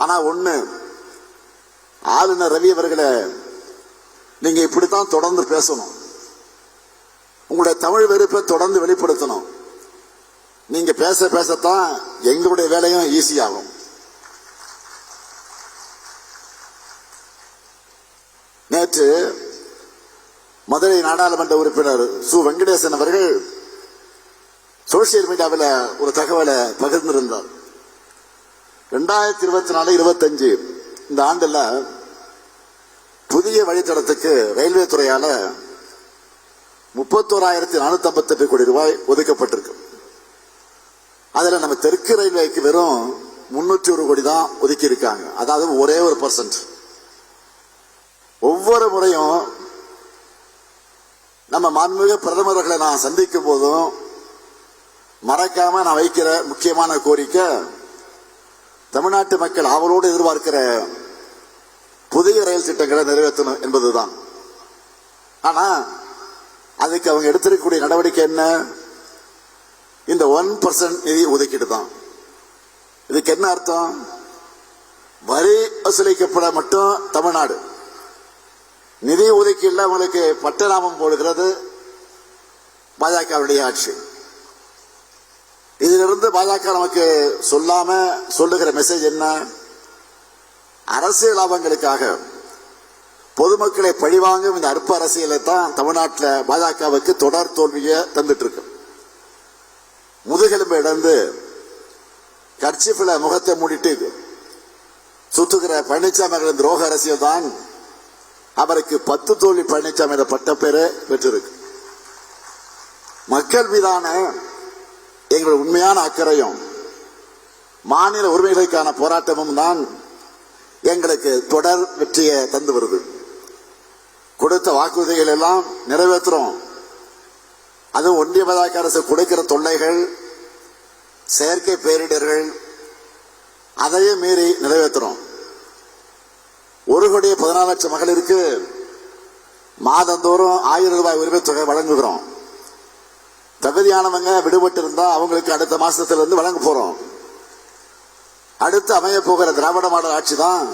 ஆனா ஒண்ணு, ஆளுநர் ரவி அவர்களை நீங்க இப்படித்தான் தொடர்ந்து பேசணும். உங்களுடைய தமிழ் வெறுப்பை தொடர்ந்து வெளிப்படுத்தணும். நீங்க பேச பேசத்தான் எங்களுடைய வேலையும் ஈஸியாகும். நேற்று மதுரை நாடாளுமன்ற உறுப்பினர் சு வெங்கடேசன் அவர்கள் சோசியல் மீடியாவில் ஒரு தகவலை பகிர்ந்திருந்தார். 2024-25 இந்த ஆண்டுல புதிய வழித்தடத்துக்கு ரயில்வே துறையால 31,458 கோடி ரூபாய் ஒதுக்கப்பட்டிருக்கு. அதுல நம்ம தெற்கு ரயில்வேக்கு வெறும் 301 கோடி தான் ஒதுக்கி இருக்காங்க. அதாவது ஒரே 1%. ஒவ்வொரு முறையும் நம்ம மாண்புமிகு பிரதமர்களை நான் சந்திக்கும் போதும் மறக்காம நான் வைக்கிற முக்கியமான கோரிக்கை, தமிழ்நாட்டு மக்கள் ஆவலோடு எதிர்பார்க்கிற புதிய ரயில் திட்டங்களை நிறைவேற்றணும் என்பதுதான். ஆனா அதுக்கு அவங்க எடுத்திருக்கக்கூடிய நடவடிக்கை என்ன? இந்த 1% நிதி ஒதுக்கீடு தான். இதுக்கு என்ன அர்த்தம்? வரி வசூலிக்கப்பட மட்டும் தமிழ்நாடு, நிதி ஒதுக்கீடுல அவங்களுக்கு பட்டநாமம் போடுகிறது பாஜகவுடைய ஆட்சி. இதிலிருந்து பாஜக நமக்கு சொல்லாம சொல்லுகிற மெசேஜ் என்ன? அரசியல் லாபங்களுக்காக பொதுமக்களை பழிவாங்கும் இந்த அற்ப அரசியலை தான் தமிழ்நாட்டில் பாஜகவுக்கு தொடர் தோல்வியை தந்துட்டு இருக்கு. முதுகெலும்பு இழந்து கர்ச்சிஃபில் முகத்தை மூடிட்டு சுத்துகிற பழனிசாமி அவர்களின் துரோக அரசியல் தான் அவருக்கு 10 தோல்வி பழனிசாமி என்ற பட்ட பேரை பெற்றிருக்கு. மக்கள் மீதான எங்களுடைய உண்மையான அக்கறையும் மாநில உரிமைகளுக்கான போராட்டமும் தான் எங்களுக்கு தொடர் வெற்றியை தந்து வருது. கொடுத்த வாக்குறுதிகள் எல்லாம் நிறைவேற்றுறோம். அதுவும் ஒன்றிய பாஜக அரசு கொடுக்கிற தொல்லைகள், செயற்கை பேரிடர்கள், அதையும் மீறி நிறைவேற்றுறோம். 1,14,00,000 மகளிருக்கு மாதந்தோறும் 1000 ரூபாய் உரிமை தொகை வழங்குகிறோம். தகுதியானவங்க விடுபட்டு இருந்தா அவங்களுக்கு அடுத்த மாசத்திலிருந்து வழங்க போறோம். அடுத்து அமைய போகிற திராவிட மாடல் ஆட்சி தான்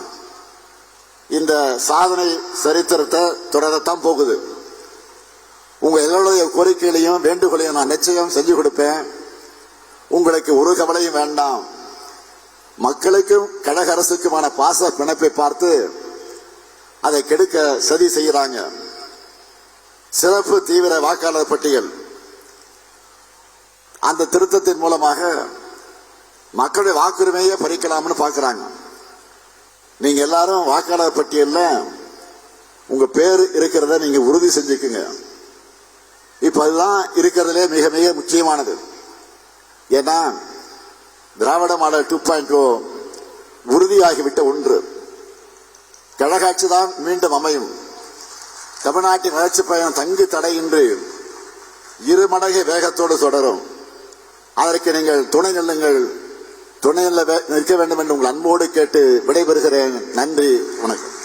இந்த சாதனை சரித்திரத்தை தொடரத்தான் போகுது. உங்க எங்களுடைய கோரிக்கைகளையும் வேண்டுகோளையும் நான் நிச்சயம் செஞ்சு கொடுப்பேன். உங்களுக்கு ஒரு கவலையும் வேண்டாம். மக்களுக்கும் கழக அரசுக்குமான பாச பிணைப்பை பார்த்து அதை கெடுக்க சதி செய்யறாங்க. சிறப்பு தீவிர வாக்காளர் பட்டியல் அந்த திருத்தத்தின் மூலமாக மக்களுடைய வாக்குரிமையை பறிக்கலாம்னு பாக்குறாங்க. நீங்க எல்லாரும் வாக்காளர் பட்டியல்ல உங்க பேர் இருக்கிறத நீங்க உறுதி செஞ்சுக்குங்க. இப்ப அதுதான் இருக்கிறதுலே மிக மிக முக்கியமானது. ஏன்னா திராவிட மாடல் 2.0 உறுதியாகிவிட்ட ஒன்று. கழகாட்சி தான் மீண்டும் அமையும். தமிழ்நாட்டின் வளர்ச்சி பயணம் தங்கு தடையின்றி 2 மடங்கு வேகத்தோடு தொடரும். அதற்கு நீங்கள் துணை நில்லுங்கள். துணை நிற்க வேண்டும் என்று உங்கள் அன்போடு கேட்டு விடைபெறுகிறேன். நன்றி, வணக்கம்.